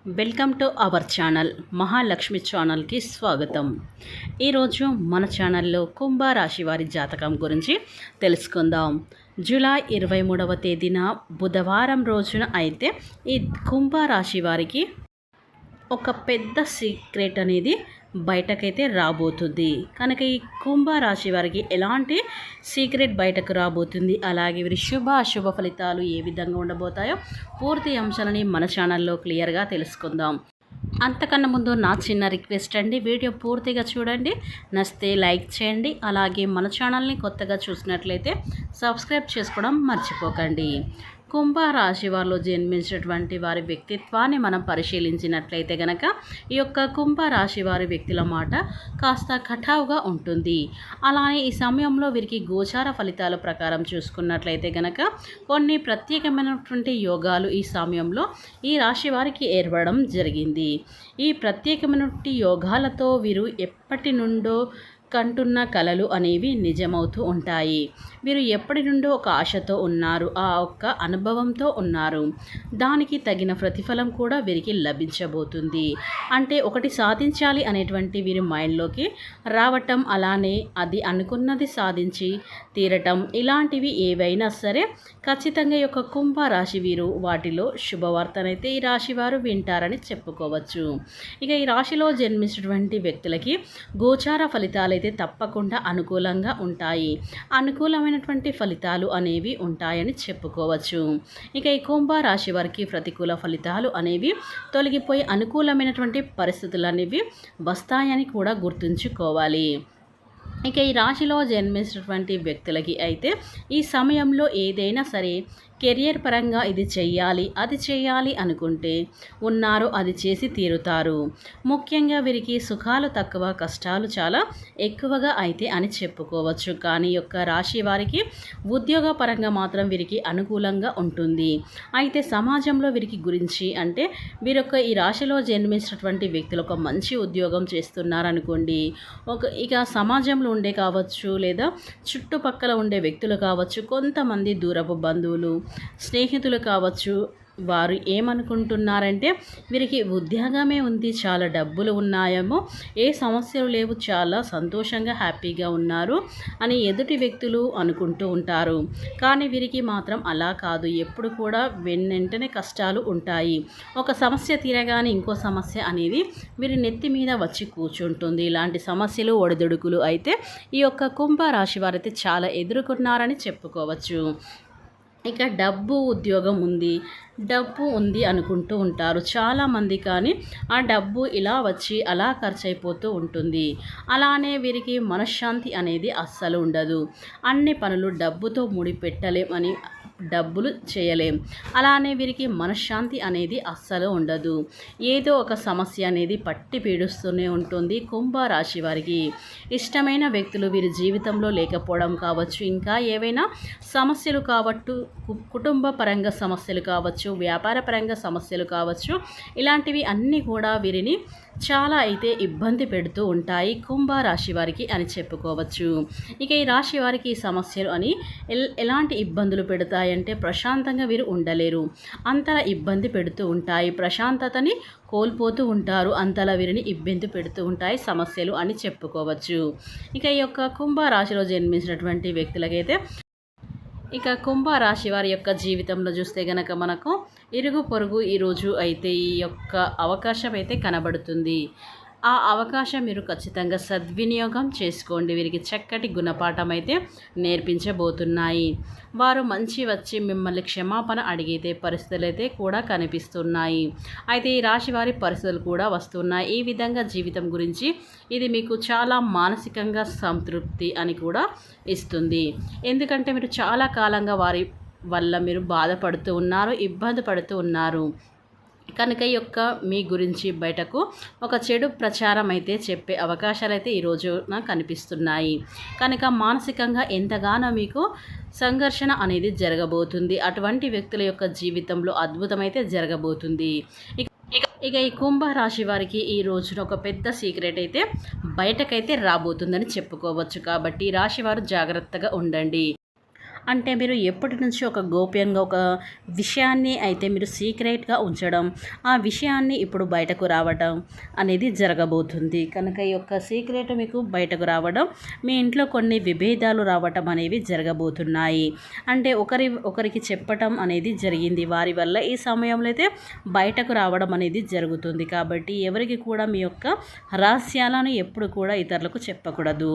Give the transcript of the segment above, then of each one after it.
Welcome to our channel Mahalakshmi ఛానల్కి స్వాగతం. ఈరోజు మన ఛానల్లో కుంభరాశి వారి జాతకం గురించి తెలుసుకుందాం. జూలై 23వ తేదీన బుధవారం రోజున అయితే ఈ కుంభరాశి వారికి ఒక పెద్ద సీక్రెట్ అనేది బయటకైతే రాబోతుంది. కనుక ఈ కుంభరాశి వారికి ఎలాంటి సీక్రెట్ బయటకు రాబోతుంది, అలాగే వీరి శుభ అశుభ ఫలితాలు ఏ విధంగా ఉండబోతాయో పూర్తి అంశాలని మన ఛానల్లో క్లియర్గా తెలుసుకుందాం. అంతకన్నా ముందు నా చిన్న రిక్వెస్ట్ అండి, వీడియో పూర్తిగా చూడండి, నచ్చితే లైక్ చేయండి, అలాగే మన ఛానల్ని కొత్తగా చూసినట్లయితే సబ్స్క్రైబ్ చేసుకోవడం మర్చిపోకండి. కుంభరాశి వారిలో జన్మించినటువంటి వారి వ్యక్తిత్వాన్ని మనం పరిశీలించినట్లయితే గనక ఈ యొక్క కుంభరాశి వారి వ్యక్తుల మాట కాస్త కఠావుగా ఉంటుంది. అలానే ఈ సమయంలో వీరికి గోచార ఫలితాల ప్రకారం చూసుకున్నట్లయితే గనక కొన్ని ప్రత్యేకమైనటువంటి యోగాలు ఈ సమయంలో ఈ రాశి వారికి ఏర్పడడం జరిగింది. ఈ ప్రత్యేకమైనటువంటి యోగాలతో వీరు ఎప్పటి నుండో కంటున్న కలలు అనేవి నిజమవుతూ ఉంటాయి. వీరు ఎప్పటి నుండో ఒక ఆశతో ఉన్నారు, ఆ ఒక్క అనుభవంతో ఉన్నారు. దానికి తగిన ప్రతిఫలం కూడా వీరికి లభించబోతుంది. అంటే ఒకటి సాధించాలి అనేటువంటి వీరి మైండ్లోకి రావటం, అలానే అది అనుకున్నది సాధించి తీరటం, ఇలాంటివి ఏవైనా సరే ఖచ్చితంగా ఈ యొక్క కుంభరాశి వీరు వాటిలో శుభవార్తనైతే ఈ రాశి వారు వింటారని చెప్పుకోవచ్చు. ఇక ఈ రాశిలో జన్మించినటువంటి వ్యక్తులకి గోచార ఫలితాలు అయితే తప్పకుండా అనుకూలంగా ఉంటాయి. అనుకూలమైనటువంటి ఫలితాలు అనేవి ఉంటాయని చెప్పుకోవచ్చు. ఇక ఈ కుంభరాశి వారికి ప్రతికూల ఫలితాలు అనేవి తొలగిపోయి అనుకూలమైనటువంటి పరిస్థితులు అనేవి వస్తాయని కూడా గుర్తుంచుకోవాలి. ఇక ఈ రాశిలో జన్మించినటువంటి వ్యక్తులకి అయితే ఈ సమయంలో ఏదైనా సరే కెరియర్ పరంగా ఇది చెయ్యాలి అది చేయాలి అనుకుంటే ఉన్నారో అది చేసి తీరుతారు. ముఖ్యంగా వీరికి సుఖాలు తక్కువ, కష్టాలు చాలా ఎక్కువగా అయితే అని చెప్పుకోవచ్చు. కానీ యొక్క రాశి వారికి ఉద్యోగ పరంగా మాత్రం వీరికి అనుకూలంగా ఉంటుంది. అయితే సమాజంలో వీరికి గురించి అంటే వీరొక ఈ రాశిలో జన్మించినటువంటి వ్యక్తులు ఒక మంచి ఉద్యోగం చేస్తున్నారనుకోండి, ఇక సమాజంలో ఉండే కావచ్చు లేదా చుట్టుపక్కల ఉండే వ్యక్తులు కావచ్చు, కొంతమంది దూరపు బంధువులు స్నేహితులు కావచ్చు, వారు ఏమనుకుంటున్నారంటే వీరికి ఉద్యోగమే ఉంది, చాలా డబ్బులు ఉన్నాయేమో, ఏ సమస్యలు లేవు, చాలా సంతోషంగా హ్యాపీగా ఉన్నారు అని ఎదుటి వ్యక్తులు అనుకుంటూ ఉంటారు. కానీ వీరికి మాత్రం అలా కాదు, ఎప్పుడు కూడా వెంటనే కష్టాలు ఉంటాయి. ఒక సమస్య తీరగానే ఇంకో సమస్య అనేది వీరి నెత్తి మీద వచ్చి కూర్చుంటుంది. ఇలాంటి సమస్యలు ఒడిదుడుకులు అయితే ఈ యొక్క కుంభరాశి వారైతే చాలా ఎదుర్కొన్నారని చెప్పుకోవచ్చు. ఇక డబ్బు ఉద్యోగం ఉంది, డబ్బు ఉంది అనుకుంటూ ఉంటారు చాలామంది. కానీ ఆ డబ్బు ఇలా వచ్చి అలా ఖర్చు అయిపోతూ ఉంటుంది. అలానే వీరికి మనశ్శాంతి అనేది అస్సలు ఉండదు. అన్ని పనులు డబ్బుతో ముడిపెట్టలేమని డబ్బులు చేయలేం. అలానే వీరికి మనశ్శాంతి అనేది అస్సలు ఉండదు. ఏదో ఒక సమస్య అనేది పట్టి పీడిస్తూనే ఉంటుంది. కుంభరాశి వారికి ఇష్టమైన వ్యక్తులు వీరి జీవితంలో లేకపోవడం కావచ్చు, ఇంకా ఏవైనా సమస్యలు కావచ్చు, కుటుంబ పరంగా సమస్యలు కావచ్చు, వ్యాపార పరంగా సమస్యలు కావచ్చు, ఇలాంటివి అన్నీ కూడా వీరిని చాలా అయితే ఇబ్బంది పెడుతూ ఉంటాయి కుంభరాశి వారికి అని చెప్పుకోవచ్చు. ఇక ఈ రాశి వారికి ఈ సమస్యలు అని ఎలాంటి ఇబ్బందులు పెడతాయంటే ప్రశాంతంగా వీరు ఉండలేరు, అంతలా ఇబ్బంది పెడుతూ ఉంటాయి. ప్రశాంతతని కోల్పోతూ ఉంటారు, అంతలా వీరిని ఇబ్బంది పెడుతూ ఉంటాయి సమస్యలు అని చెప్పుకోవచ్చు. ఇక ఈ యొక్క కుంభరాశిలో జన్మించినటువంటి వ్యక్తులకైతే ఇక కుంభరాశి వారి యొక్క జీవితంలో చూస్తే గనక మనకు ఇరుగు పొరుగు ఈరోజు అయితే ఈ యొక్క అవకాశం అయితే కనబడుతుంది. ఆ అవకాశం మీరు ఖచ్చితంగా సద్వినియోగం చేసుకోండి. వీరికి చక్కటి గుణపాఠం అయితే నేర్పించబోతున్నాయి. వారు మంచి వచ్చి మిమ్మల్ని క్షమాపణ అడిగితే పరిస్థితులు అయితే కూడా కనిపిస్తున్నాయి. అయితే ఈ రాశి వారి పరిస్థితులు కూడా వస్తున్నాయి. ఈ విధంగా జీవితం గురించి ఇది మీకు చాలా మానసికంగా సంతృప్తి అని కూడా ఇస్తుంది. ఎందుకంటే మీరు చాలా కాలంగా వారి వల్ల మీరు బాధపడుతూ ఉన్నారు, ఇబ్బంది పడుతూ ఉన్నారు. కనుక ఈ యొక్క మీ గురించి బయటకు ఒక చెడు ప్రచారం అయితే చెప్పే అవకాశాలు అయితే ఈరోజు నాకు కనిపిస్తున్నాయి. కనుక మానసికంగా ఎంతగానో మీకు సంఘర్షణ అనేది జరగబోతుంది. అటువంటి వ్యక్తుల యొక్క జీవితంలో అద్భుతమైతే జరగబోతుంది. ఇక ఈ కుంభరాశి వారికి ఈ రోజున ఒక పెద్ద సీక్రెట్ అయితే బయటకైతే రాబోతుందని చెప్పుకోవచ్చు. కాబట్టి రాశి వారు జాగ్రత్తగా ఉండండి. అంటే మీరు ఎప్పటి నుంచి ఒక గోప్యంగా ఒక విషయాన్ని అయితే మీరు సీక్రెట్గా ఉంచడం, ఆ విషయాన్ని ఇప్పుడు బయటకు రావడం అనేది జరగబోతుంది. కనుక ఈ యొక్క సీక్రెట్ మీకు బయటకు రావడం, మీ ఇంట్లో కొన్ని విభేదాలు రావటం అనేవి జరగబోతున్నాయి. అంటే ఒకరికి చెప్పటం అనేది జరిగింది, వారి వల్ల ఈ సమయంలో అయితే బయటకు రావడం అనేది జరుగుతుంది. కాబట్టి ఎవరికి కూడా మీ యొక్క రహస్యాలను ఎప్పుడు కూడా ఇతరులకు చెప్పకూడదు.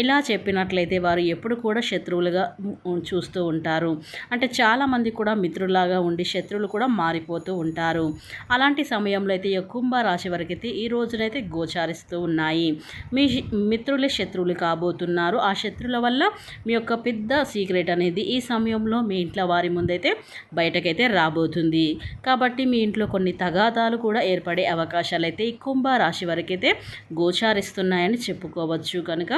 ఇలా చెప్పినట్లయితే వారు ఎప్పుడు కూడా శత్రువులుగా చూస్తూ ఉంటారు. అంటే చాలామంది కూడా మిత్రులాగా ఉండి శత్రువులు కూడా మారిపోతూ ఉంటారు. అలాంటి సమయంలో అయితే ఈ కుంభరాశి వారికి అయితే ఈ రోజునైతే గోచారిస్తూ ఉన్నాయి. మీ మిత్రులే శత్రువులు కాబోతున్నారు. ఆ శత్రువుల వల్ల మీ యొక్క పెద్ద సీక్రెట్ అనేది ఈ సమయంలో మీ ఇంట్లో వారి ముందైతే బయటకైతే రాబోతుంది. కాబట్టి మీ ఇంట్లో కొన్ని తగాదాలు కూడా ఏర్పడే అవకాశాలు అయితే ఈ కుంభరాశి వారికి అయితే గోచారిస్తున్నాయని చెప్పుకోవచ్చు. కనుక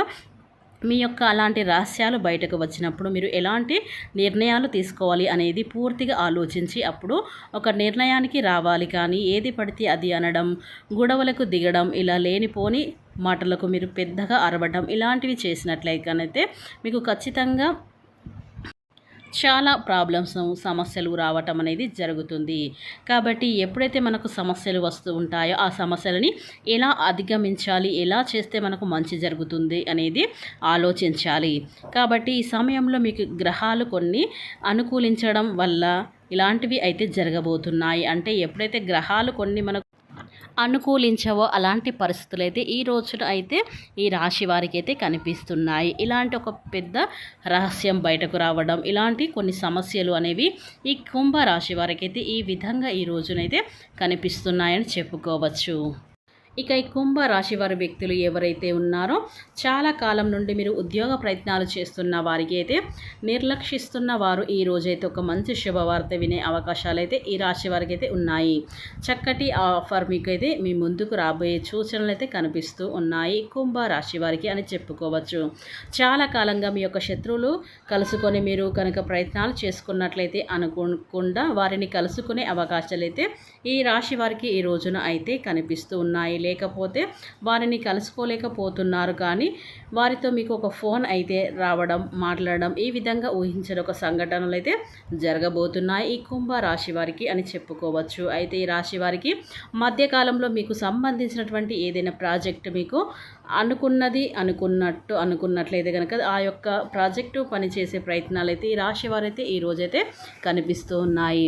మీ యొక్క అలాంటి రహస్యాలు బయటకు వచ్చినప్పుడు మీరు ఎలాంటి నిర్ణయాలు తీసుకోవాలి అనేది పూర్తిగా ఆలోచించి అప్పుడు ఒక నిర్ణయానికి రావాలి. కానీ ఏది పడితే అది అనడం, గొడవలకు దిగడం, ఇలా లేనిపోని మాటలకు మీరు పెద్దగా అరవడం ఇలాంటివి చేసినట్లయితే మీకు ఖచ్చితంగా చాలా సమస్యలు రావటం అనేది జరుగుతుంది. కాబట్టి ఎప్పుడైతే మనకు సమస్యలు వస్తూ ఉంటాయో ఆ సమస్యలని ఎలా అధిగమించాలి, ఎలా చేస్తే మనకు మంచి జరుగుతుంది అనేది ఆలోచించాలి. కాబట్టి ఈ సమయంలో మీకు గ్రహాలు కొన్ని అనుకూలించడం వల్ల ఇలాంటివి అయితే జరగబోతున్నాయి. అంటే ఎప్పుడైతే గ్రహాలు కొన్ని మనకు అనుకూలించవో అలాంటి పరిస్థితులు అయితే ఈ రోజున అయితే ఈ రాశి వారికి అయితే కనిపిస్తున్నాయి. ఇలాంటి ఒక పెద్ద రహస్యం బయటకు రావడం, ఇలాంటి కొన్ని సమస్యలు అనేవి ఈ కుంభరాశి వారికి అయితే ఈ విధంగా ఈ రోజునైతే కనిపిస్తున్నాయని చెప్పుకోవచ్చు. ఇక ఈ కుంభరాశి వారి వ్యక్తులు ఎవరైతే ఉన్నారో చాలా కాలం నుండి మీరు ఉద్యోగ ప్రయత్నాలు చేస్తున్న వారికి అయితే నిర్లక్షిస్తున్న వారు ఈ రోజైతే ఒక మంచి శుభవార్త వినే అవకాశాలు అయితే ఈ రాశి వారికి అయితే ఉన్నాయి. చక్కటి ఆఫర్ మీకు అయితే మీ ముందుకు రాబోయే సూచనలు అయితే కనిపిస్తూ ఉన్నాయి కుంభరాశి వారికి అని చెప్పుకోవచ్చు. చాలా కాలంగా మీ యొక్క శత్రువులు కలుసుకొని మీరు కనుక ప్రయత్నాలు చేసుకున్నట్లయితే అనుకోకుండా వారిని కలుసుకునే అవకాశాలు అయితే ఈ రాశి వారికి ఈ రోజున అయితే కనిపిస్తూ ఉన్నాయి. లేకపోతే వారిని కలుసుకోలేకపోతున్నారు, కానీ వారితో మీకు ఒక ఫోన్ అయితే రావడం, మాట్లాడడం ఈ విధంగా ఊహించిన ఒక సంఘటనలు అయితే జరగబోతున్నాయి ఈ కుంభరాశి వారికి అని చెప్పుకోవచ్చు. అయితే ఈ రాశి వారికి మధ్యకాలంలో మీకు సంబంధించినటువంటి ఏదైనా ప్రాజెక్టు మీకు అనుకున్నట్లయితే కనుక ఆ యొక్క ప్రాజెక్టు పనిచేసే ప్రయత్నాలు అయితే ఈ రాశి వారైతే ఈ రోజైతే కనిపిస్తూ ఉన్నాయి.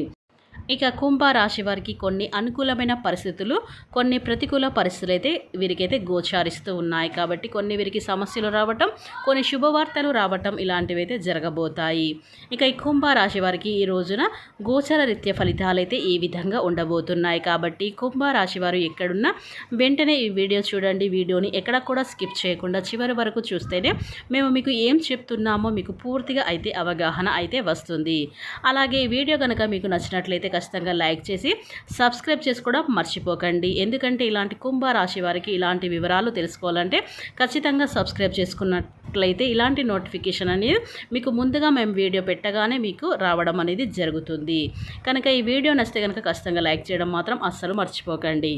ఇక కుంభరాశి వారికి కొన్ని అనుకూలమైన పరిస్థితులు, కొన్ని ప్రతికూల పరిస్థితులు అయితే వీరికైతే గోచారిస్తూ ఉన్నాయి. కాబట్టి కొన్ని వీరికి సమస్యలు రావటం, కొన్ని శుభవార్తలు రావటం ఇలాంటివి అయితే జరగబోతాయి. ఇక ఈ కుంభరాశి వారికి ఈ రోజున గోచర రీత్యా ఫలితాలు అయితే ఈ విధంగా ఉండబోతున్నాయి. కాబట్టి కుంభరాశి వారు ఎక్కడున్నా వెంటనే ఈ వీడియో చూడండి. వీడియోని ఎక్కడ కూడా స్కిప్ చేయకుండా చివరి వరకు చూస్తేనే మేము మీకు ఏం చెప్తున్నామో మీకు పూర్తిగా అయితే అవగాహన అయితే వస్తుంది. అలాగే ఈ వీడియో కనుక మీకు నచ్చినట్లయితే ఖచ్చితంగా లైక్ చేసి సబ్స్క్రైబ్ చేసుకోవడం మర్చిపోకండి. ఎందుకంటే ఇలాంటి కుంభరాశి వారికి ఇలాంటి వివరాలు తెలుసుకోవాలంటే ఖచ్చితంగా సబ్స్క్రైబ్ చేసుకున్నట్లయితే ఇలాంటి నోటిఫికేషన్ అనేది మీకు ముందుగా మేము వీడియో పెట్టగానే మీకు రావడం అనేది జరుగుతుంది. కనుక ఈ వీడియో నచ్చితే కనుక ఖచ్చితంగా లైక్ చేయడం మాత్రం అస్సలు మర్చిపోకండి.